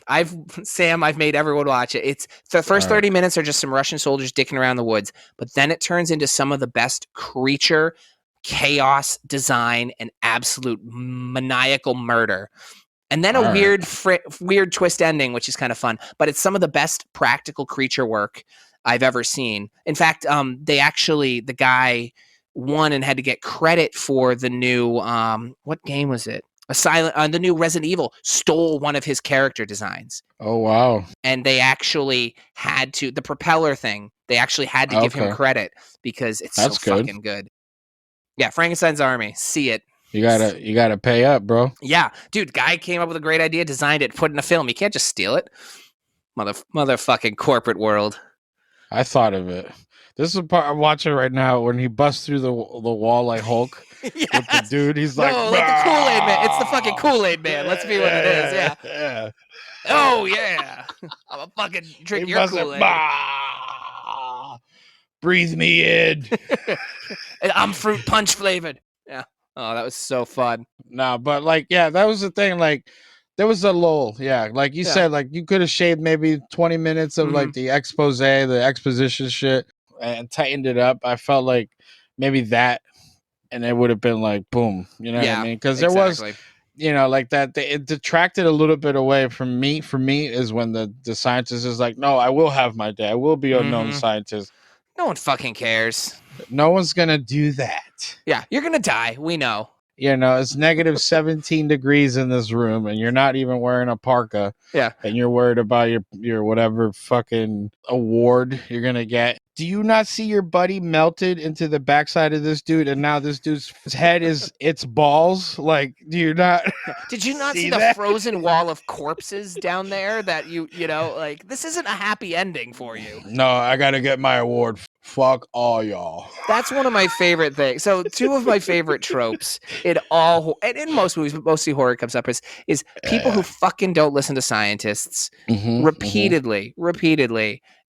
I've made everyone watch it. It's the first 30 minutes are just some Russian soldiers dicking around the woods, but then it turns into some of the best creature, chaos, design, and absolute maniacal murder. And then a weird twist ending, which is kind of fun, but it's some of the best practical creature work I've ever seen. In fact, the guy won and had to get credit for the new, what game was it? The new Resident Evil stole one of his character designs. Oh, wow. And they actually had to, the propeller thing, they actually had to give him credit because it's fucking good. Yeah, Frankenstein's Army. See it. You gotta pay up, bro. Yeah. Dude, guy came up with a great idea, designed it, put it in a film. You can't just steal it. Motherfucking corporate world. I thought of it. This is the part I'm watching right now when he busts through the wall like Hulk. With the dude, he's like, like the Kool-Aid man. It's the fucking Kool-Aid man. Let's be what it is. Yeah. Oh yeah. I'm a fucking drink your Kool-Aid. Breathe me in. I'm fruit punch flavored. Yeah. Oh, that was so fun. No, but like, that was the thing. Like, there was a lull. Yeah, like you said, like you could have shaved maybe 20 minutes of like the expose, the exposition shit, and tightened it up. I felt like maybe that, and it would have been like boom. You know what I mean? Because there was, you know, like that. It detracted a little bit away from me. For me, is when the scientist is like, no, I will have my day. I will be unknown scientist. No one fucking cares. No one's gonna do that. Yeah, you're gonna die. We know. You know, it's negative 17 degrees in this room, and you're not even wearing a parka. Yeah, and you're worried about your whatever fucking award you're gonna get. Do you not see your buddy melted into the backside of this dude, and now this dude's head is its balls? Like, do you not? Did you not see the frozen wall of corpses down there? That you know, like this isn't a happy ending for you. No, I gotta get my award. Fuck all y'all. That's one of my favorite things. So two of my favorite tropes in most movies, but mostly horror comes up is people who fucking don't listen to scientists repeatedly.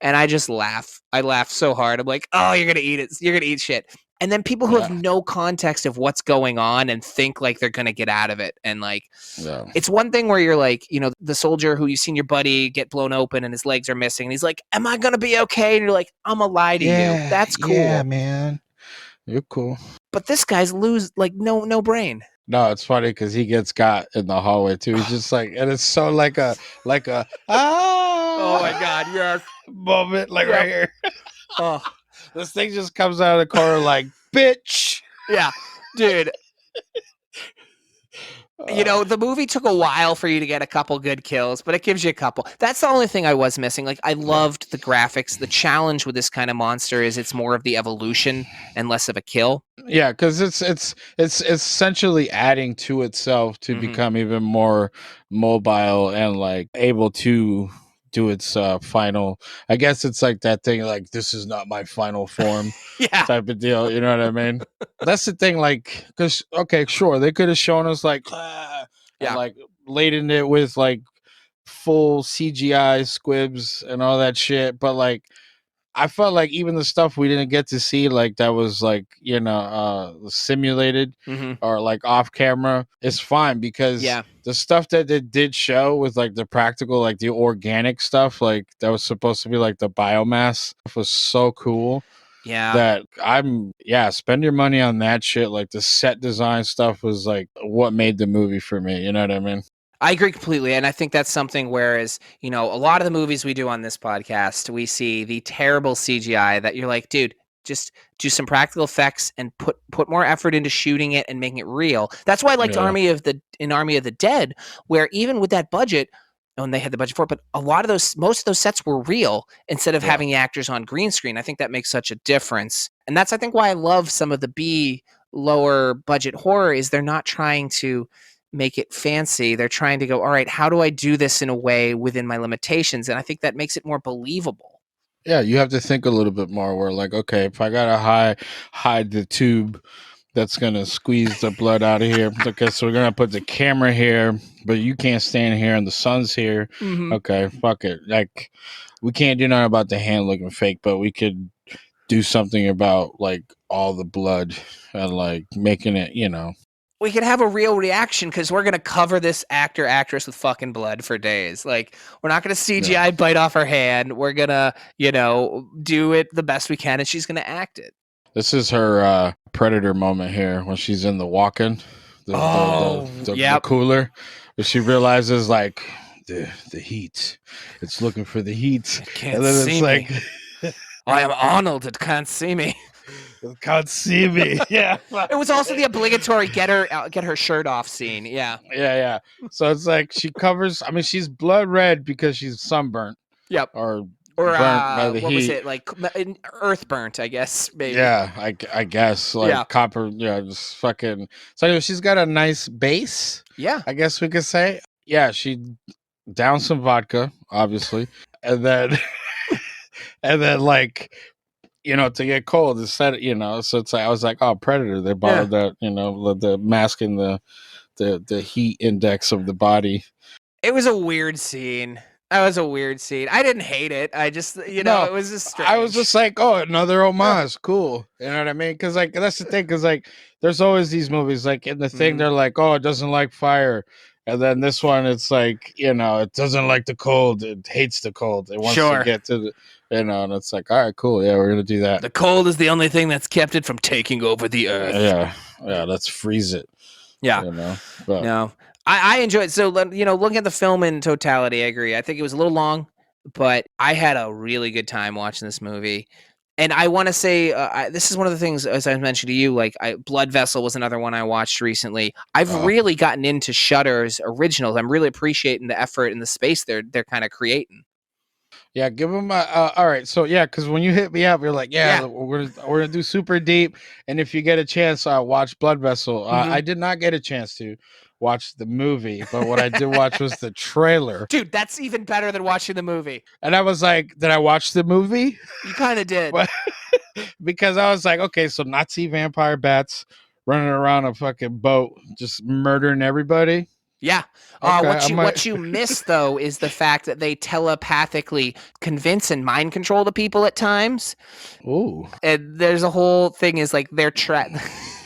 And I just laugh. I laugh so hard. I'm like, oh, you're going to eat it. You're going to eat shit. And then people who have no context of what's going on and think like they're going to get out of it. And like, it's one thing where you're like, you know, the soldier who you've seen your buddy get blown open and his legs are missing. And he's like, am I going to be okay? And you're like, I'm going to lie to you. That's cool. Yeah, man. You're cool. But this guy's no brain. No, it's funny because he gets got in the hallway too. He's just like, and it's so like a oh my God, yes, moment right here. Oh, this thing just comes out of the corner like, bitch. Yeah, dude. You know, the movie took a while for you to get a couple good kills, but it gives you a couple. That's the only thing I was missing. Like, I loved the graphics. The challenge with this kind of monster is it's more of the evolution and less of a kill. Yeah, because it's essentially adding to itself to become even more mobile and like able to do its final. I guess it's like that thing, like, this is not my final form. Type of deal. You know what I mean? That's the thing. Like, because okay, sure, they could have shown us like, and like laden it with like full CGI squibs and all that shit, but like, I felt like even the stuff we didn't get to see, like that was like, you know, simulated or like off camera, is fine because the stuff that they did show with like the practical, like the organic stuff, like that was supposed to be like the biomass, was so cool. Yeah. That spend your money on that shit. Like the set design stuff was like what made the movie for me. You know what I mean? I agree completely. And I think that's something, whereas, you know, a lot of the movies we do on this podcast, we see the terrible CGI that you're like, dude, just do some practical effects and put more effort into shooting it and making it real. That's why I liked Army of the Dead, where even with that budget, when they had the budget for it, but most of those sets were real instead of having the actors on green screen. I think that makes such a difference. And that's, I think, why I love some of the B lower budget horror is they're not trying to make it fancy. They're trying to go, all right, how do I do this in a way within my limitations? And I think that makes it more believable. Yeah, you have to think a little bit more where like, okay, if I gotta hide the tube that's gonna squeeze the blood out of here. Okay, so we're gonna put the camera here, but you can't stand here and the sun's here. Okay, fuck it. Like, we can't do nothing about the hand looking fake, but we could do something about like all the blood and like making it, you know. We could have a real reaction because we're going to cover this actress with fucking blood for days. Like, we're not going to CGI bite off her hand. We're going to, you know, do it the best we can, and she's going to act it. This is her Predator moment here when she's in the walk-in, the cooler, but she realizes like the heat. It's looking for the heat. It can't see me. I am Arnold. It can't see me. It can't see me. Yeah. It was also the obligatory get her shirt off scene. Yeah. Yeah. So it's like she covers. I mean, she's blood red because she's sunburnt. Yep. Or burnt by the heat. What was it, like earth burnt? I guess maybe. Yeah, I guess like copper. Yeah, just fucking. So anyway, she's got a nice base. Yeah. I guess we could say. Yeah, she downed some vodka, obviously, and then like, you know, to get cold instead, you know, so it's like I was like, oh, Predator. They borrowed that, you know, the masking the heat index of the body. It was a weird scene. That was a weird scene. I didn't hate it. I just, you know, it was just strange. I was just like, oh, another homage. Cool. You know what I mean? Because, like, that's the thing. Because, like, there's always these movies, like, in the thing, they're like, oh, it doesn't like fire. And then this one, it's like, you know, it doesn't like the cold. It hates the cold. It wants to get to the, you know, and it's like, all right, cool. Yeah, we're going to do that. The cold is the only thing that's kept it from taking over the earth. Yeah, let's freeze it. Yeah. You know? But, no. I enjoyed it. So, you know, looking at the film in totality, I agree. I think it was a little long, but I had a really good time watching this movie. And I want to say, this is one of the things, as I mentioned to you, like Blood Vessel was another one I watched recently. I've really gotten into Shudder's originals. I'm really appreciating the effort and the space they're kind of creating. Yeah, give them all right. So yeah, because when you hit me up, you're like, we're gonna do Superdeep, and if you get a chance, watch Blood Vessel. I did not get a chance to watch the movie, but what I did watch was the trailer. Dude, that's even better than watching the movie. And I was like, did I watch the movie? You kind of did. Because I was like, okay, so Nazi vampire bats running around a fucking boat, just murdering everybody. Yeah. Okay, What you miss though is the fact that they telepathically convince and mind control the people at times. Ooh. And there's a whole thing is like they're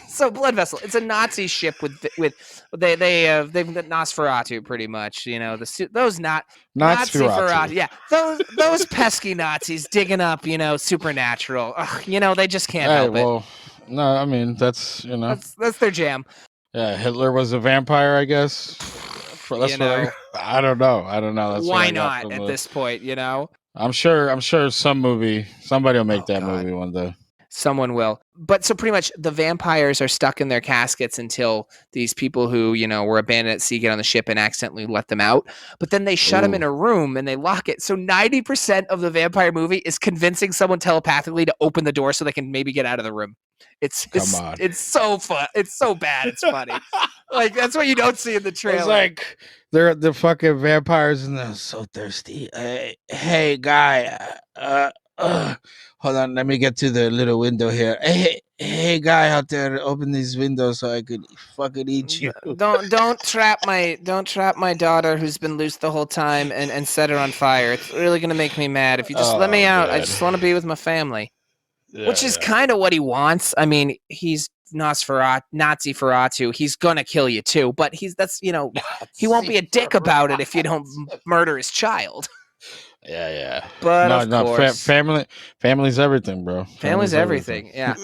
So Blood Vessel, it's a Nazi ship with they've got Nosferatu pretty much, you know, those Nazi-Feratu. Yeah. Those pesky Nazis digging up, you know, supernatural. Ugh, you know, they just can't help it. No, I mean that's, you know. That's their jam. Yeah, Hitler was a vampire, I guess. I don't know. That's why not at this point, you know? I'm sure somebody will make that movie one day. Someone will. But so pretty much the vampires are stuck in their caskets until these people who, you know, were abandoned at sea get on the ship and accidentally let them out. But then they shut them in a room and they lock it. So 90% of the vampire movie is convincing someone telepathically to open the door so they can maybe get out of the room. It's so fun. It's so bad. It's funny. Like, that's what you don't see in the trailer. It's like they're the fucking vampires and they're so thirsty. Hey, guy. Hold on, let me get to the little window here. Hey, guy out there, open these windows so I could fucking eat you. Don't trap my daughter who's been loose the whole time and set her on fire. It's really gonna make me mad. If you just let me out, I just want to be with my family. Yeah, which is kind of what he wants. I mean, he's Nazi-Feratu. He's gonna kill you too, but he won't be a dick about it if you don't murder his child. Yeah. But of course, family's everything, bro. Family's everything. Yeah.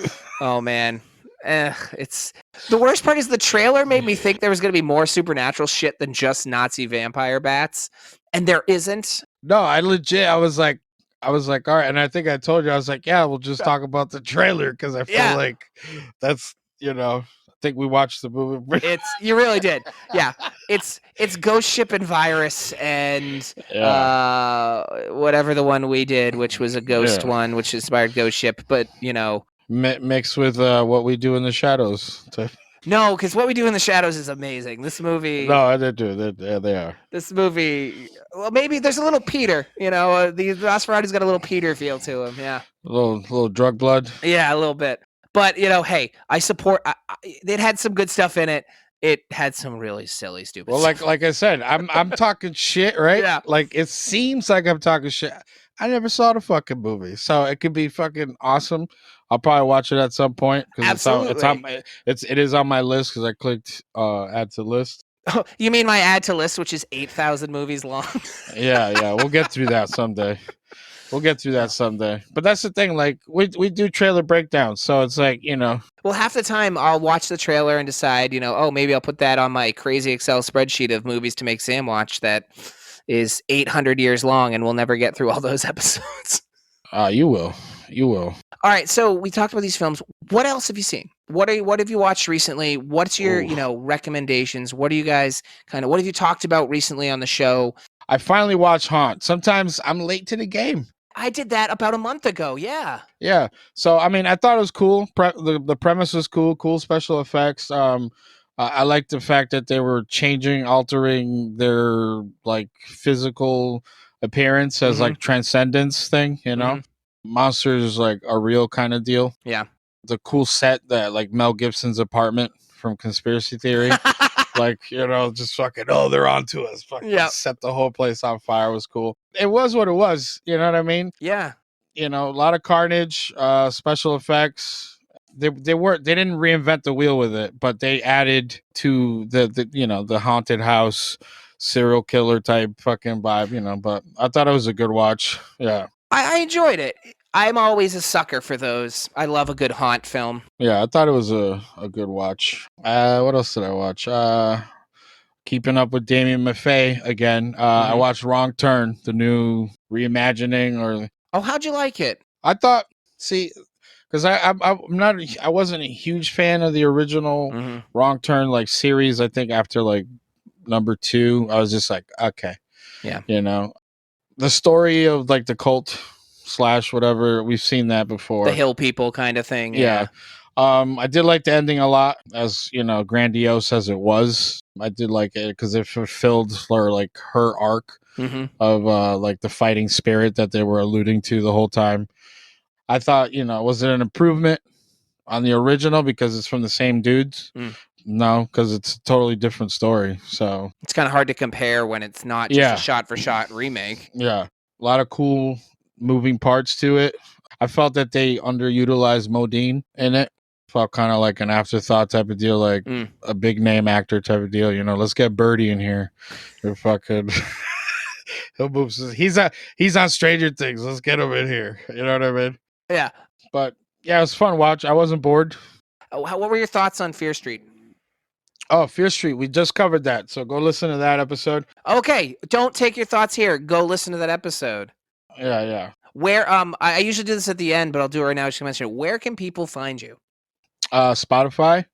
Oh man. It's the worst part is the trailer made me think there was going to be more supernatural shit than just Nazi vampire bats, and there isn't. No, I was like, all right, and I think I told you, I was like, yeah, we'll just talk about the trailer because I feel like that's, you know, I think we watched the movie. You really did. Yeah. It's Ghost Ship and Virus and whatever the one we did, which was a ghost one, which inspired Ghost Ship, but you know, mixed with What We Do in the Shadows. No, because What We Do in the Shadows is amazing. This movie. No, they do. They are. This movie. Well, maybe there's a little Peter. You know, the Nosferatu's got a little Peter feel to him. Yeah. A little drug blood. Yeah, a little bit. But you know, hey, I support. It had some good stuff in it. It had some really silly, stupid. Well, stuff. like I said, I'm talking shit, right? Yeah. Like it seems like I'm talking shit. I never saw the fucking movie, so it could be fucking awesome. I'll probably watch it at some point because it is on my list because I clicked add to list. Oh, you mean my add to list, which is 8,000 movies long? Yeah, we'll get through that someday. But that's the thing, like we do trailer breakdowns, so it's like, you know. Well, half the time I'll watch the trailer and decide, you know, oh, maybe I'll put that on my crazy Excel spreadsheet of movies to make Sam watch that is 800 years long, and we'll never get through all those episodes. You will. All right, so we talked about these films. What else have you seen? What have you watched recently? What's your, recommendations? What are you guys what have you talked about recently on the show? I finally watched Haunt. Sometimes I'm late to the game. I did that about a month ago. Yeah. Yeah. So, I mean, I thought it was cool. The premise was cool special effects. I like the fact that they were altering their like physical appearance as like transcendence thing, you know? Monsters like a real kind of deal. Yeah. The cool set that like Mel Gibson's apartment from Conspiracy Theory. Like, you know, just fucking, they're onto us. Fucking set the whole place on fire was cool. It was what it was. You know what I mean? Yeah. You know, a lot of carnage, special effects. They didn't reinvent the wheel with it, but they added to the haunted house serial killer type fucking vibe, you know, but I thought it was a good watch. Yeah. I enjoyed it. I'm always a sucker for those. I love a good haunt film. Yeah, I thought it was a good watch. What else did I watch? Keeping Up with Damien Maffei again. I watched Wrong Turn, the new reimagining. How'd you like it? I thought, because I wasn't a huge fan of the original Wrong Turn like series. I think after like number 2, I was just like, okay, yeah, you know, the story of like the cult / whatever, we've seen that before. The hill people kind of thing. Yeah. I did like the ending a lot, as you know, grandiose as it was. I did like it because it fulfilled her arc of like the fighting spirit that they were alluding to the whole time. I thought, was it an improvement on the original because it's from the same dudes? No, because it's a totally different story. So it's kind of hard to compare when it's not just a shot-for-shot remake. Yeah, a lot of cool moving parts to it. I felt that they underutilized Modine in it. Felt kind of like an afterthought type of deal, like a big name actor type of deal. Let's get Birdie in here. You're fucking. He'll move. He's on Stranger Things. Let's get him in here. You know what I mean? Yeah. But yeah, it was fun watch. I wasn't bored. What were your thoughts on Fear Street? Oh, Fear Street. We just covered that. So go listen to that episode. Okay. Don't take your thoughts here. Go listen to that episode. Yeah. Where I usually do this at the end, but I'll do it right now. I should mention it. Where can people find you? Spotify,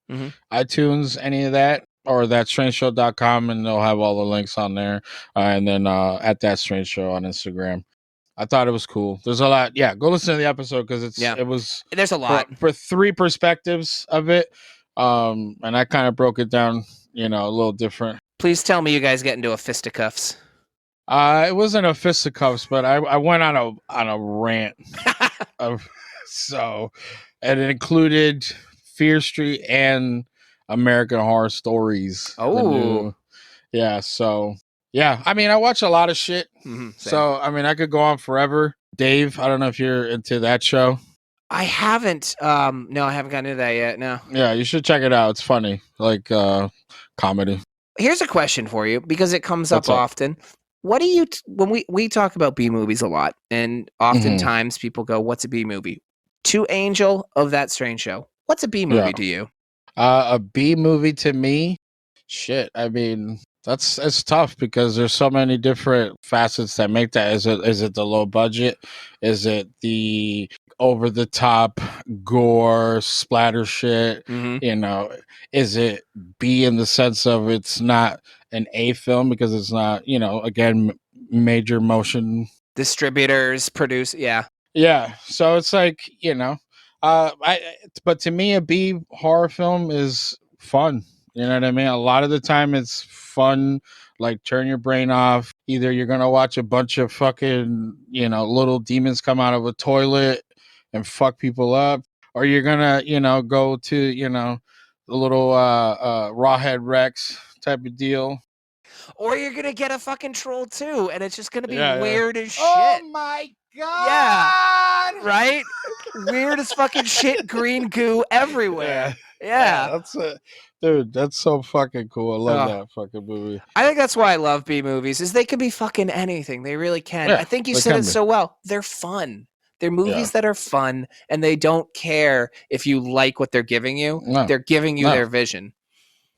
iTunes, any of that, or thatstrangeshow.com, and they'll have all the links on there. And then at That Strange Show on Instagram. I thought it was cool. There's a lot. Yeah, go listen to the episode because it was. There's a lot for three perspectives of it. And I kind of broke it down, a little different. Please tell me you guys get into a fisticuffs. It wasn't a fisticuffs, but I went on a rant and it included Fear Street and American Horror Stories. Oh, yeah. So yeah, I mean, I watch a lot of shit. So I mean, I could go on forever. Dave, I don't know if you're into that show. I haven't. No, I haven't gotten into that yet. No. Yeah, you should check it out. It's funny, like comedy. Here's a question for you because it comes up often. What do you when we talk about B movies a lot, and oftentimes people go, "What's a B movie?" To Angel of That Strange Show, what's a B movie to you? A B movie to me, shit. I mean, it's tough because there's so many different facets that make that. Is it the low budget? Is it the over the top gore splatter shit? Is it B in the sense of it's not an A film because it's not, again, major motion distributors produce. Yeah. So it's like, but to me, a B horror film is fun. You know what I mean? A lot of the time it's fun, like turn your brain off. Either you're going to watch a bunch of fucking, little demons come out of a toilet and fuck people up, or you're going to, go to, the little Rawhead Rex type of deal. Or you're going to get a fucking Troll too, and it's just going to be weird as shit. Oh my God! Yeah. Right? Weird as fucking shit, green goo everywhere. Yeah. That's it. Dude, that's so fucking cool. I love that fucking movie. I think that's why I love B movies, is they can be fucking anything. They really can. I think you said it so well. They're fun. They're movies that are fun, and they don't care if you like what they're giving you. No. They're giving you their vision.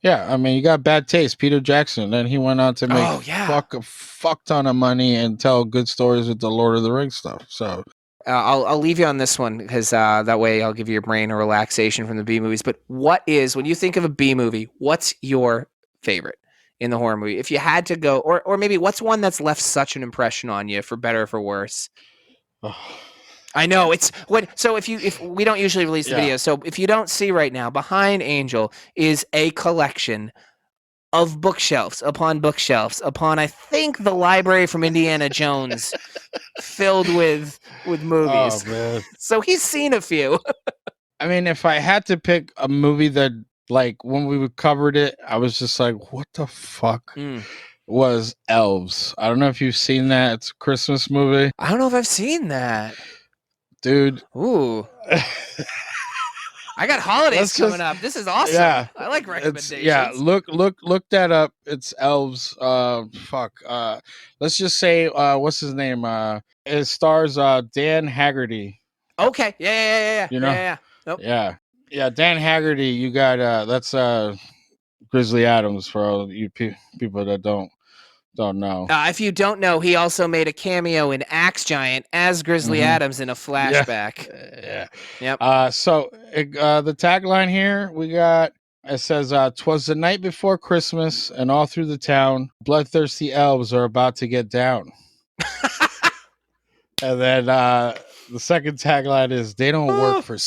Yeah, I mean, you got Bad Taste, Peter Jackson. Then he went on to make a fuck ton of money and tell good stories with the Lord of the Rings stuff. So I'll leave you on this one because that way I'll give your brain a relaxation from the B movies. But when you think of a B movie, what's your favorite in the horror movie? If you had to go, or maybe what's one that's left such an impression on you, for better or for worse? I know it's what. So if we don't usually release the video, so if you don't see right now, behind Angel is a collection of bookshelves upon I think the library from Indiana Jones, filled with movies. Oh man! So he's seen a few. I mean, if I had to pick a movie that, like, when we covered it, I was just like, what the fuck? Was Elves. I don't know if you've seen that. It's a Christmas movie. I don't know if I've seen that. Dude. Ooh. I got holidays coming up. This is awesome. Yeah. I like recommendations. Look that up. It's Elves. Let's just say what's his name? It stars Dan Haggerty. Okay. Yeah. You know? Yeah. Nope. Yeah, Dan Haggerty, you got that's Grizzly Adams for all you people that don't know. If you don't know, he also made a cameo in Axe Giant as Grizzly Adams in a flashback. Yeah. Yep. So the tagline here we got, it says, "'Twas the night before Christmas, and all through the town, bloodthirsty elves are about to get down." And then the second tagline is, "They don't work for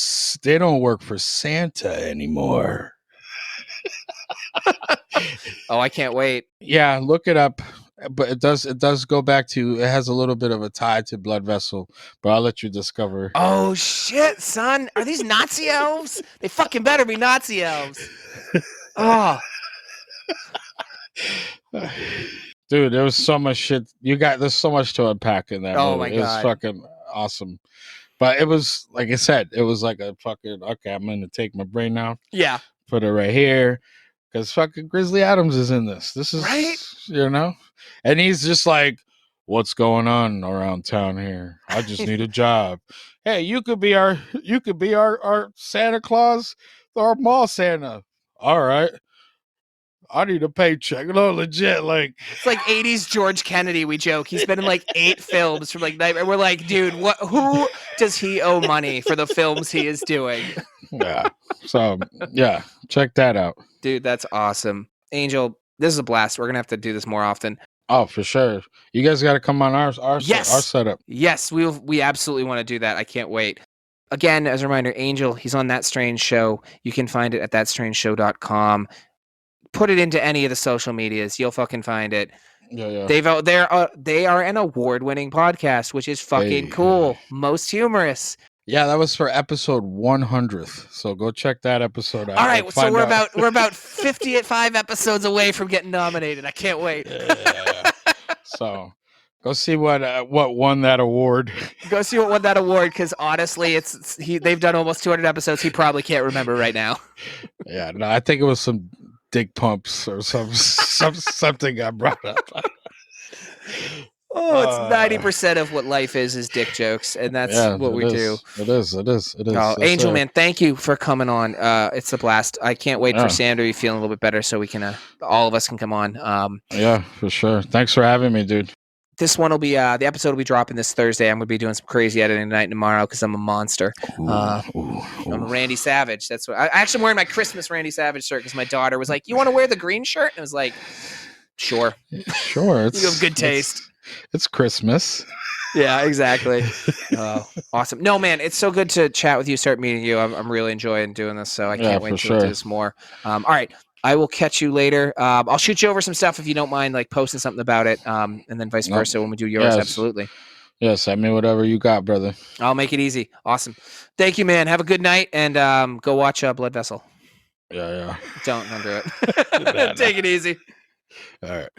Santa anymore." Oh, I can't wait. Yeah, look it up. But it does go back to, it has a little bit of a tie to Blood Vessel, but I'll let you discover. Oh shit, son. Are these Nazi elves? They fucking better be Nazi elves. Oh, dude, there was so much shit. There's so much to unpack in that movie. my It was God. fucking awesome. But it was, like I said, it was like a fucking, okay, I'm going to take my brain now. Yeah. Put it right here. Because fucking Grizzly Adams is in this. This is, right? And he's just like, what's going on around town here? I just need a job. Hey, you could be our Santa Claus, our mall Santa. All right. I need a paycheck. No, legit. Like, it's like 80s George Kennedy. We joke he's been in like 8 films from like Nightmare. We're like, dude, who does he owe money for the films he is doing? Yeah. So yeah, check that out, dude. That's awesome. Angel, this is a blast. We're gonna have to do this more often. Oh, for sure. You guys got to come on our setup. Yes, we absolutely want to do that. I can't wait. Again, as a reminder, Angel, he's on That Strange Show. You can find it at thatstrangeshow.com. Put it into any of the social medias. You'll fucking find it. Yeah. They are an award-winning podcast, which is fucking cool. Most humorous. Yeah, that was for episode 100th. So go check that episode out. All right, so we're about 55 episodes away from getting nominated. I can't wait. Yeah. So go see what won that award. Go see what won that award, because honestly, they've done almost 200 episodes. He probably can't remember right now. Yeah, no, I think it was some dick pumps or something I brought up. Oh, it's 90% of what life is dick jokes, and that's what we do. It is. Oh, Angel, man, thank you for coming on. It's a blast. I can't wait for Sam to be feeling a little bit better so we can, all of us can come on. Yeah, for sure. Thanks for having me, dude. This one will be, the episode will be dropping this Thursday. I'm going to be doing some crazy editing tonight and tomorrow because I'm a monster. I'm a Randy Savage. That's what I'm wearing my Christmas Randy Savage shirt because my daughter was like, "You want to wear the green shirt?" And I was like, "Sure." Sure. You have good taste. It's Christmas. Yeah, exactly. Awesome. No, man, it's so good to chat with you, start meeting you. I'm really enjoying doing this, so I can't wait to do this more. All right. I will catch you later. I'll shoot you over some stuff if you don't mind, like posting something about it, and then vice versa when we do yours. Yes. Absolutely. Yes, I mean, whatever you got, brother. I'll make it easy. Awesome. Thank you, man. Have a good night, and go watch Blood Vessel. Yeah. Don't do it. Take it easy. All right.